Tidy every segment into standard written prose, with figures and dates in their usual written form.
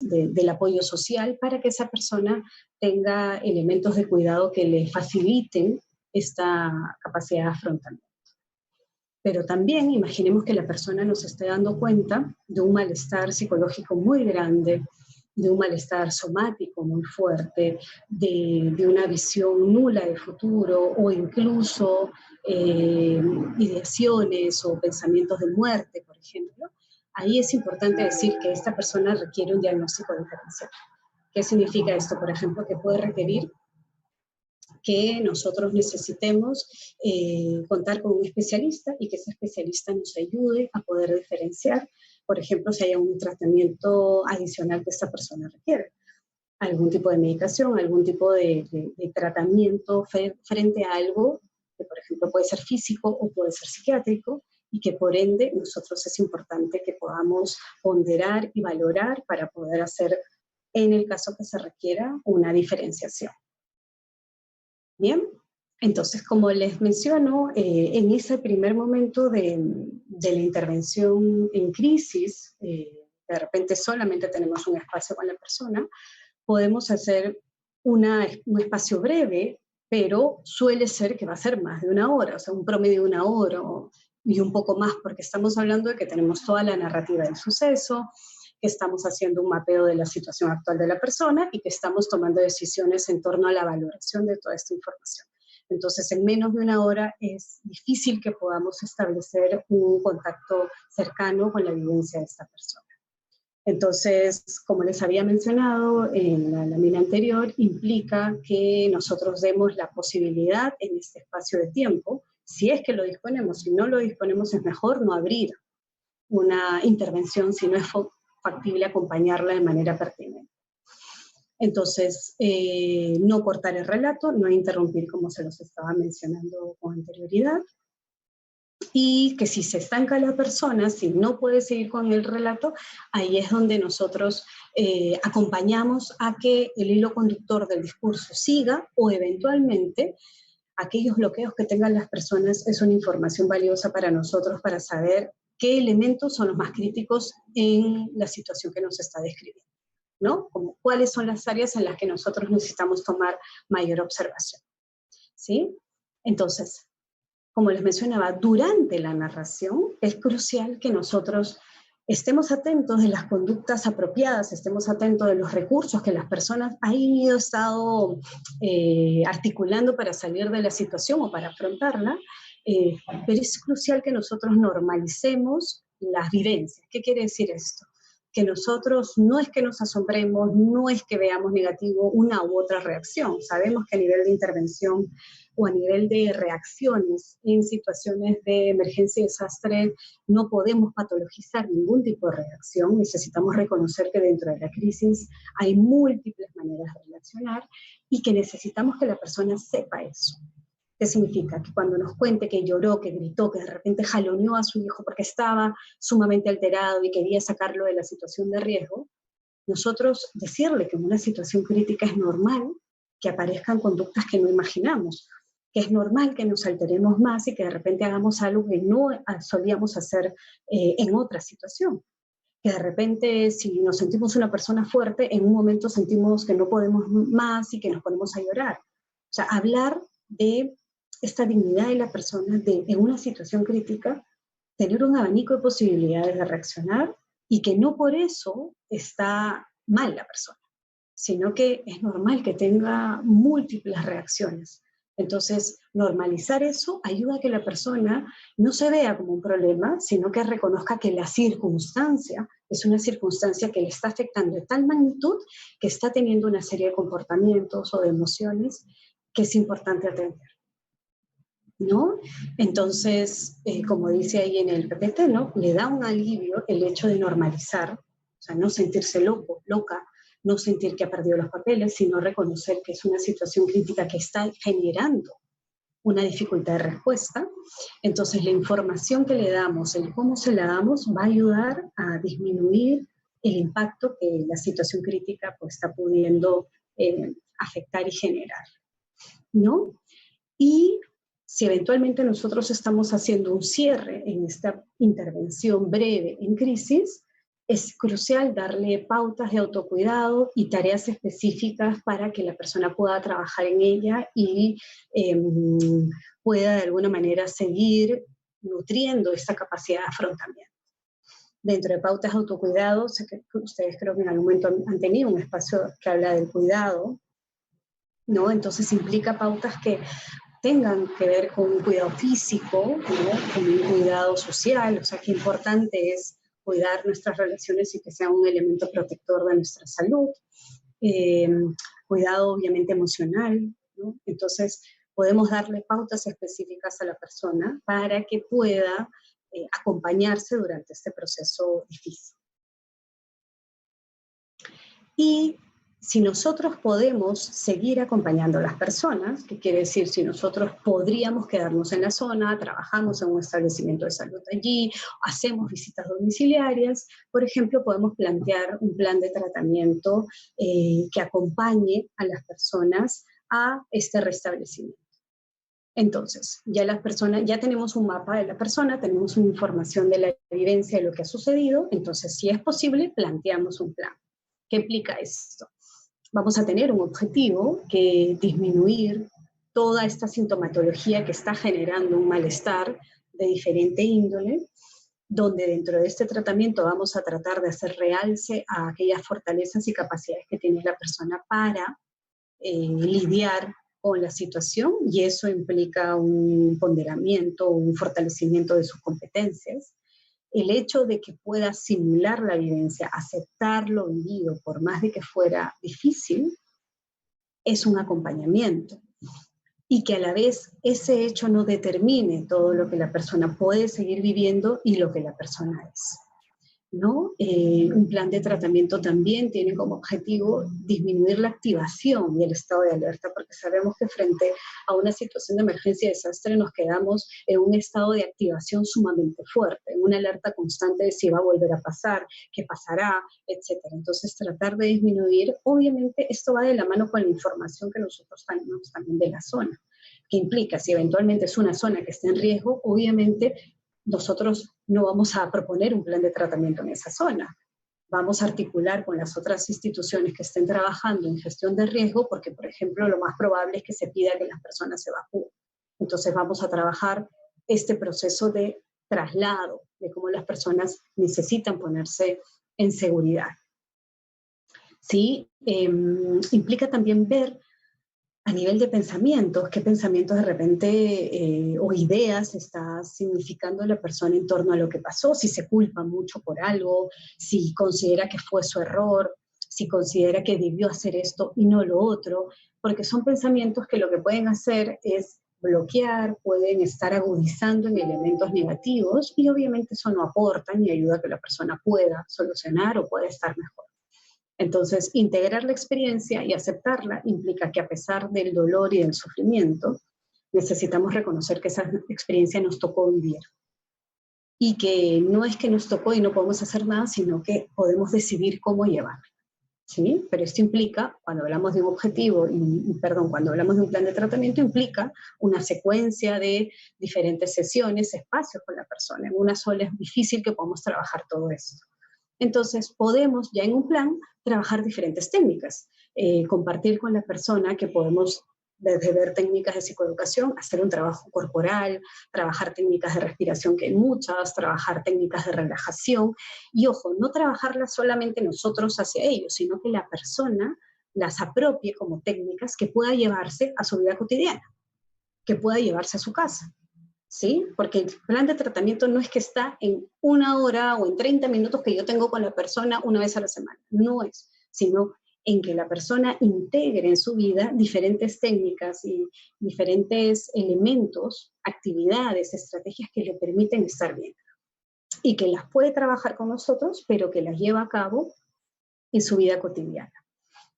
del apoyo social para que esa persona tenga elementos de cuidado que le faciliten esta capacidad de afrontamiento. Pero también imaginemos que la persona nos esté dando cuenta de un malestar psicológico muy grande, de un malestar somático muy fuerte, de una visión nula de futuro o incluso ideaciones o pensamientos de muerte, por ejemplo. Ahí es importante decir que esta persona requiere un diagnóstico diferencial. ¿Qué significa esto? Por ejemplo, que puede requerir que nosotros necesitemos contar con un especialista y que ese especialista nos ayude a poder diferenciar, por ejemplo, si hay un tratamiento adicional que esta persona requiere, algún tipo de medicación, algún tipo de tratamiento frente a algo que, por ejemplo, puede ser físico o puede ser psiquiátrico, y que por ende nosotros es importante que podamos ponderar y valorar para poder hacer, en el caso que se requiera, una diferenciación. Bien, entonces, como les menciono, en ese primer momento de la intervención en crisis, de repente solamente tenemos un espacio con la persona, podemos hacer un espacio breve, pero suele ser que va a ser más de una hora, o sea, un promedio de una hora y un poco más, porque estamos hablando de que tenemos toda la narrativa del suceso, que estamos haciendo un mapeo de la situación actual de la persona y que estamos tomando decisiones en torno a la valoración de toda esta información. Entonces, en menos de una hora es difícil que podamos establecer un contacto cercano con la vivencia de esta persona. Entonces, como les había mencionado en la lámina anterior, implica que nosotros demos la posibilidad en este espacio de tiempo, si es que lo disponemos. Si no lo disponemos, es mejor no abrir una intervención si no es factible acompañarla de manera pertinente. Entonces, no cortar el relato, no interrumpir como se los estaba mencionando con anterioridad, y que si se estanca la persona, si no puede seguir con el relato, ahí es donde nosotros acompañamos a que el hilo conductor del discurso siga, o eventualmente aquellos bloqueos que tengan las personas es una información valiosa para nosotros para saber qué elementos son los más críticos en la situación que nos está describiendo, ¿no? Como cuáles son las áreas en las que nosotros necesitamos tomar mayor observación, ¿sí? Entonces, como les mencionaba, durante la narración es crucial que nosotros estemos atentos de las conductas apropiadas, estemos atentos de los recursos que las personas han estado articulando para salir de la situación o para afrontarla, pero es crucial que nosotros normalicemos las vivencias. ¿Qué quiere decir esto? Que nosotros no es que nos asombremos, no es que veamos negativo una u otra reacción. Sabemos que a nivel de intervención o a nivel de reacciones en situaciones de emergencia y desastre no podemos patologizar ningún tipo de reacción. Necesitamos reconocer que dentro de la crisis hay múltiples maneras de reaccionar y que necesitamos que la persona sepa eso. ¿Qué significa? Que cuando nos cuente que lloró, que gritó, que de repente jaloneó a su hijo porque estaba sumamente alterado y quería sacarlo de la situación de riesgo, nosotros decirle que en una situación crítica es normal que aparezcan conductas que no imaginamos, que es normal que nos alteremos más y que de repente hagamos algo que no solíamos hacer en otra situación. Que de repente, si nos sentimos una persona fuerte, en un momento sentimos que no podemos más y que nos ponemos a llorar. O sea, hablar de esta dignidad de la persona, de en una situación crítica, tener un abanico de posibilidades de reaccionar y que no por eso está mal la persona, sino que es normal que tenga múltiples reacciones. Entonces, normalizar eso ayuda a que la persona no se vea como un problema, sino que reconozca que la circunstancia es una circunstancia que le está afectando de tal magnitud que está teniendo una serie de comportamientos o de emociones que es importante atender, ¿no? Entonces, como dice ahí en el PPT, ¿no? Le da un alivio el hecho de normalizar, o sea, no sentirse loco, loca, no sentir que ha perdido los papeles, sino reconocer que es una situación crítica que está generando una dificultad de respuesta. Entonces, la información que le damos, el cómo se la damos, va a ayudar a disminuir el impacto que la situación crítica pues, está pudiendo afectar y generar, ¿no? Y si eventualmente nosotros estamos haciendo un cierre en esta intervención breve en crisis, Es crucial darle pautas de autocuidado y tareas específicas para que la persona pueda trabajar en ella y pueda de alguna manera seguir nutriendo esta capacidad de afrontamiento. Dentro de pautas de autocuidado, sé que ustedes creo que en algún momento han tenido un espacio que habla del cuidado, ¿no? Entonces implica pautas que tengan que ver con un cuidado físico, ¿no? Con un cuidado social, o sea, qué importante es cuidar nuestras relaciones y que sea un elemento protector de nuestra salud. Eh, Cuidado obviamente emocional, ¿no? Entonces podemos darle pautas específicas a la persona para que pueda acompañarse durante este proceso difícil. Y si nosotros podemos seguir acompañando a las personas, que quiere decir si nosotros podríamos quedarnos en la zona, trabajamos en un establecimiento de salud allí, hacemos visitas domiciliarias, por ejemplo, podemos plantear un plan de tratamiento que acompañe a las personas a este restablecimiento. Entonces, ya las personas, ya tenemos un mapa de la persona, tenemos una información de la evidencia de lo que ha sucedido, entonces, si es posible, planteamos un plan. ¿Qué implica esto? Vamos a tener un objetivo que disminuir toda esta sintomatología que está generando un malestar de diferente índole, donde dentro de este tratamiento vamos a tratar de hacer realce a aquellas fortalezas y capacidades que tiene la persona para lidiar con la situación, y eso implica un ponderamiento, un fortalecimiento de sus competencias. El hecho de que pueda simular la vivencia, aceptar lo vivido, por más de que fuera difícil, es un acompañamiento. Y que a la vez ese hecho no determine todo lo que la persona puede seguir viviendo y lo que la persona es, ¿no? Un plan de tratamiento también tiene como objetivo disminuir la activación y el estado de alerta, porque sabemos que frente a una situación de emergencia y desastre nos quedamos en un estado de activación sumamente fuerte, en una alerta constante de si va a volver a pasar, qué pasará, etcétera. Entonces tratar de disminuir, obviamente esto va de la mano con la información que nosotros tenemos también de la zona, que implica si eventualmente es una zona que está en riesgo, obviamente nosotros no vamos a proponer un plan de tratamiento en esa zona. Vamos a articular con las otras instituciones que estén trabajando en gestión de riesgo, porque, por ejemplo, lo más probable es que se pida que las personas se evacúen. Entonces vamos a trabajar este proceso de traslado, de cómo las personas necesitan ponerse en seguridad. ¿Sí? Implica también ver a nivel de pensamientos, qué pensamientos de repente o ideas está significando la persona en torno a lo que pasó, si se culpa mucho por algo, si considera que fue su error, si considera que debió hacer esto y no lo otro, porque son pensamientos que lo que pueden hacer es bloquear, pueden estar agudizando en elementos negativos y obviamente eso no aporta ni ayuda a que la persona pueda solucionar o pueda estar mejor. Entonces, integrar la experiencia y aceptarla implica que a pesar del dolor y del sufrimiento, necesitamos reconocer que esa experiencia nos tocó vivir. Y que no es que nos tocó y no podemos hacer nada, sino que podemos decidir cómo llevarla. ¿Sí? Pero esto implica, cuando hablamos de un objetivo, cuando hablamos de un plan de tratamiento, implica una secuencia de diferentes sesiones, espacios con la persona. En una sola es difícil que podamos trabajar todo esto. Entonces, podemos ya en un plan trabajar diferentes técnicas, compartir con la persona que podemos desde ver técnicas de psicoeducación, hacer un trabajo corporal, trabajar técnicas de respiración, que hay muchas, trabajar técnicas de relajación, y ojo, no trabajarlas solamente nosotros hacia ellos, sino que la persona las apropie como técnicas que pueda llevarse a su vida cotidiana, que pueda llevarse a su casa. ¿Sí? Porque el plan de tratamiento no es que está en 1 hora o en 30 minutos que yo tengo con la persona una vez a la semana, no es, sino en que la persona integre en su vida diferentes técnicas y diferentes elementos, actividades, estrategias que le permiten estar bien y que las puede trabajar con nosotros, pero que las lleva a cabo en su vida cotidiana.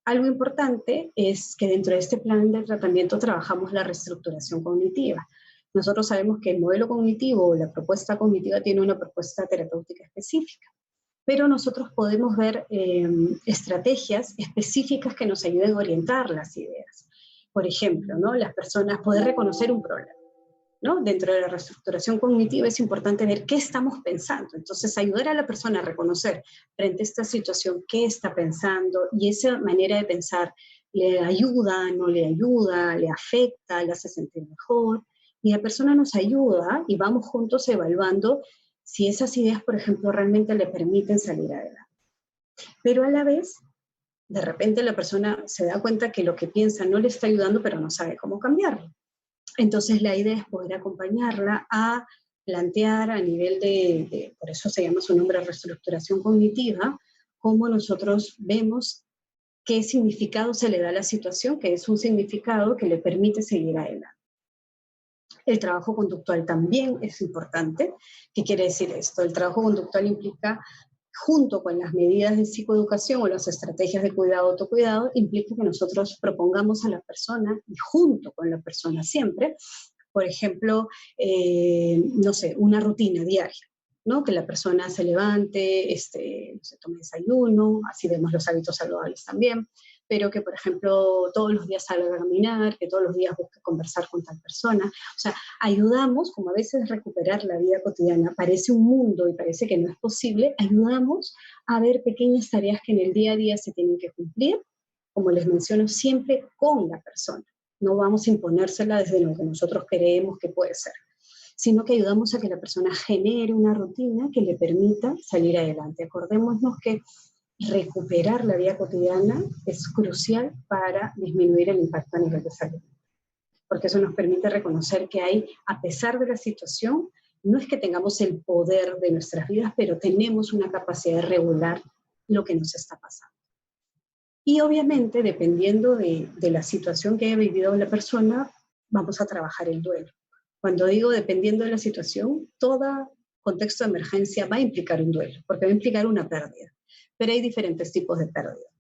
Algo importante es que dentro de este plan de tratamiento trabajamos la reestructuración cognitiva. Nosotros sabemos que el modelo cognitivo o la propuesta cognitiva tiene una propuesta terapéutica específica, pero nosotros podemos ver estrategias específicas que nos ayuden a orientar las ideas. Por ejemplo, ¿no? Las personas poder reconocer un problema. ¿no? Dentro de la reestructuración cognitiva es importante ver qué estamos pensando. Entonces, ayudar a la persona a reconocer frente a esta situación qué está pensando y esa manera de pensar le ayuda, no le ayuda, le afecta, le hace sentir mejor. Y la persona nos ayuda y vamos juntos evaluando si esas ideas, por ejemplo, realmente le permiten salir adelante. Pero a la vez, de repente la persona se da cuenta que lo que piensa no le está ayudando, pero no sabe cómo cambiarlo. Entonces la idea es poder acompañarla a plantear a nivel por eso se llama su nombre, reestructuración cognitiva, cómo nosotros vemos qué significado se le da a la situación, que es un significado que le permite seguir adelante. El trabajo conductual también es importante. ¿Qué quiere decir esto? El trabajo conductual implica, junto con las medidas de psicoeducación o las estrategias de cuidado, autocuidado, implica que nosotros propongamos a la persona, y junto con la persona siempre, por ejemplo, no sé, una rutina diaria, ¿no? Que la persona se levante, se tome desayuno, así vemos los hábitos saludables también, pero que, por ejemplo, todos los días salga a caminar, que todos los días busque conversar con tal persona. O sea, ayudamos, como a veces recuperar la vida cotidiana parece un mundo y parece que no es posible, ayudamos a ver pequeñas tareas que en el día a día se tienen que cumplir, como les menciono, siempre con la persona. No vamos a imponérsela desde lo que nosotros creemos que puede ser, sino que ayudamos a que la persona genere una rutina que le permita salir adelante. Acordémonos que recuperar la vida cotidiana es crucial para disminuir el impacto a nivel de salud, porque eso nos permite reconocer que hay, a pesar de la situación, no es que tengamos el poder de nuestras vidas, pero tenemos una capacidad de regular lo que nos está pasando. Y obviamente, dependiendo de la situación que haya vivido la persona, vamos a trabajar el duelo. Cuando digo dependiendo de la situación, todo contexto de emergencia va a implicar un duelo, porque va a implicar una pérdida. Pero hay diferentes tipos de pérdidas.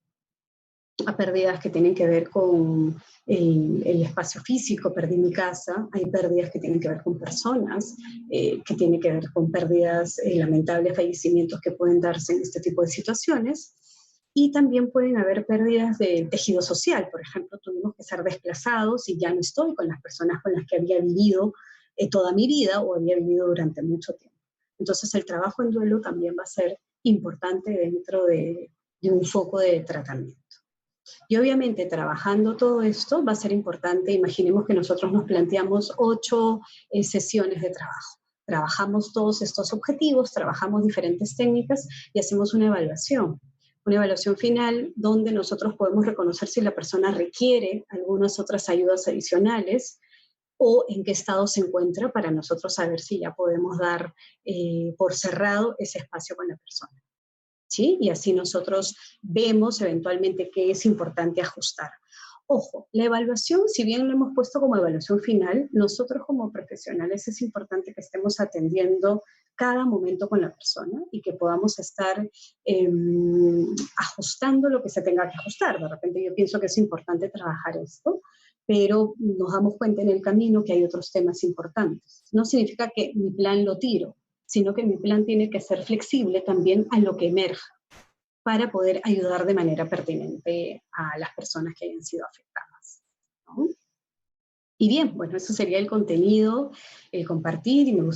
Hay pérdidas que tienen que ver con el espacio físico, perdí mi casa, hay pérdidas que tienen que ver con personas, que tienen que ver con pérdidas, lamentables fallecimientos que pueden darse en este tipo de situaciones, y también pueden haber pérdidas de tejido social. Por ejemplo, tuvimos que ser desplazados y ya no estoy con las personas con las que había vivido toda mi vida o había vivido durante mucho tiempo. Entonces el trabajo en duelo también va a ser importante dentro de un foco de tratamiento. Y obviamente trabajando todo esto va a ser importante. Imaginemos que nosotros nos planteamos 8 sesiones de trabajo. Trabajamos todos estos objetivos, trabajamos diferentes técnicas y hacemos una evaluación. Una evaluación final donde nosotros podemos reconocer si la persona requiere algunas otras ayudas adicionales o en qué estado se encuentra para nosotros saber si ya podemos dar por cerrado ese espacio con la persona. ¿Sí? Y así nosotros vemos eventualmente qué es importante ajustar. Ojo, la evaluación, si bien lo hemos puesto como evaluación final, nosotros como profesionales es importante que estemos atendiendo cada momento con la persona y que podamos estar ajustando lo que se tenga que ajustar. De repente yo pienso que es importante trabajar esto, pero nos damos cuenta en el camino que hay otros temas importantes. No significa que mi plan lo tiro, sino que mi plan tiene que ser flexible también a lo que emerja para poder ayudar de manera pertinente a las personas que hayan sido afectadas, ¿no? Y bien, bueno, eso sería el contenido, el compartir, y me gustaría